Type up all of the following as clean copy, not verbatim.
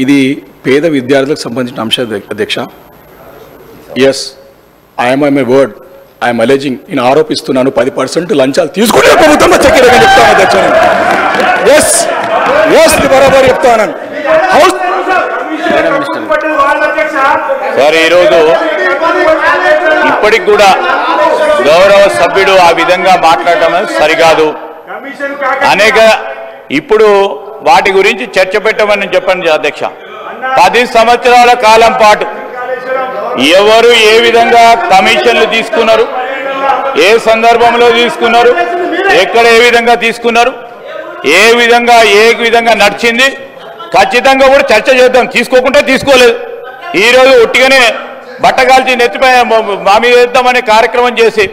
ఇది పేద విద్యార్థులకు సంబంధించిన అంశం అధ్యక్ష. Yes, I'm my word, I'm alleging, నేను ఆరోపిస్తున్నాను 10% లంచాలు తీసుకునే ప్రభుత్వం చక్కెరగా చెప్తాను అధ్యక్ష. ఎస్ ఎస్ బరాబర్ చెప్తాను. సార్, ఈరోజు ఇప్పటికి కూడా గౌరవ సభ్యుడు ఆ విధంగా మాట్లాడటం సరికాదు. అనేక ఇప్పుడు వాటి గురించి చర్చ పెట్టమని చెప్పండి అధ్యక్ష. 10 సంవత్సరాల కాలం పాటు ఎవరు ఏ విధంగా కమిషన్లు తీసుకున్నారు, ఏ సందర్భంలో తీసుకున్నారు, ఎక్కడ ఏ విధంగా తీసుకున్నారు, ఏ విధంగా నడిచింది, ఖచ్చితంగా కూడా చర్చ చేద్దాం. తీసుకోకుండా తీసుకోలేదు. ఈరోజు ఒట్టిగానే బట్టగాల్చి నెత్తిపై మా మీద వేద్దామనే కార్యక్రమం చేసి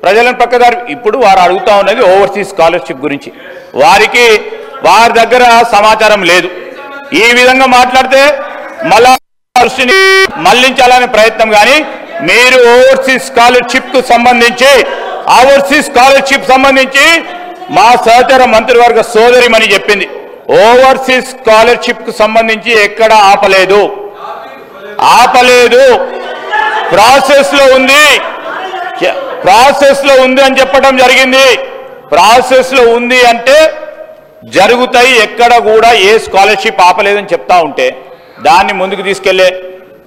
ప్రజలను పక్కదారి. ఇప్పుడు వారు అడుగుతా ఉన్నది ఓవర్సీస్ స్కాలర్షిప్ గురించి. వారి దగ్గర సమాచారం లేదు. ఈ విధంగా మాట్లాడితే మళ్ళా దృష్టిని మళ్లించాలనే ప్రయత్నం. కానీ మీరు ఓవర్సీస్ స్కాలర్షిప్ సంబంధించి మా సహచర మంత్రివర్గ సోదరిమని చెప్పింది. ఓవర్సీస్ స్కాలర్షిప్ కు సంబంధించి ఎక్కడ ఆపలేదు. ప్రాసెస్ లో ఉంది అని చెప్పడం జరిగింది. ప్రాసెస్ లో ఉంది అంటే జరుగుతాయి. ఎక్కడ కూడా ఏ స్కాలర్షిప్ ఆపలేదని చెప్తా ఉంటే దాన్ని ముందుకు తీసుకెళ్లే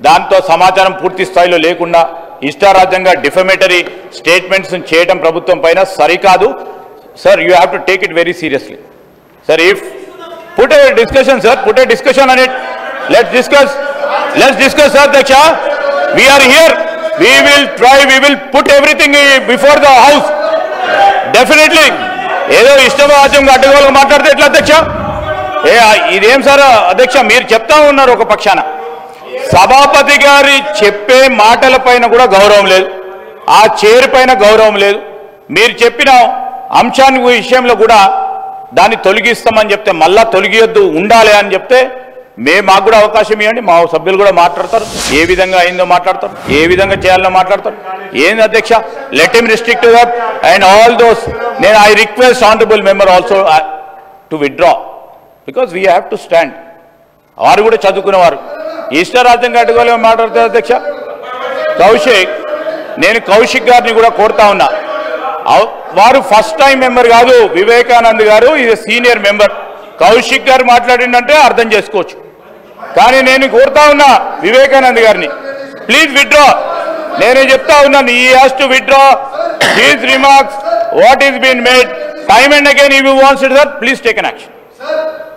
దాంతో సమాచారం పూర్తి స్థాయిలో లేకుండా ఇష్టారాజ్యంగా డిఫమేటరీ స్టేట్మెంట్స్ చేయడం ప్రభుత్వం పైన సరికాదు. Sir, you have to take it very seriously. Sir, if put a discussion on it. Let's discuss, sir Aಧ್ಯక్ష. We are here. We will put everything before the house. Definitely. ఏదో ఇష్టరాజ్యంగా అడ్డగోలుగా మాట్లాడితే ఎట్లా అధ్యక్ష? ఇదేం సార్ అధ్యక్ష, మీరు చెప్తా ఉన్నారు ఒక పక్షాన. సభాపతి గారి చెప్పే మాటల పైన కూడా గౌరవం లేదు, ఆ చైర్ పైన గౌరవం లేదు. మీరు చెప్పిన అంశాన్ని విషయంలో కూడా దాన్ని తొలగిస్తామని చెప్తే మళ్ళా తొలగియొద్దు, ఉండాలి అని చెప్తే మాకు కూడా అవకాశం ఇవ్వండి. మా సభ్యులు కూడా మాట్లాడతారు, ఏ విధంగా అయిందో మాట్లాడతారు, ఏ విధంగా చేయాలో మాట్లాడతారు. ఏంది అధ్యక్ష, let him restrict that and all those. నేను I request honourable member also to withdraw because we have to stand. వారు కూడా చదువుకునేవారు. ఇష్టారాజ్యంగా అడ్డుకోలేమో మాట్లాడతారు అధ్యక్ష. నేను కౌశిక్ గారిని కూడా కోరుతా ఉన్నా. వారు ఫస్ట్ టైం మెంబర్ కాదు, వివేకానంద్ గారు ఇది సీనియర్ మెంబర్. కౌశిక్ గారు మాట్లాడిందంటే అర్థం చేసుకోవచ్చు. కానీ నేను కోరుతా ఉన్నా వివేకానంద్ గారిని, ప్లీజ్ విత్డ్రా. నేనే చెప్తా ఉన్నాను, he has to withdraw his remarks what is been made time and again. If you wants it, please take an action.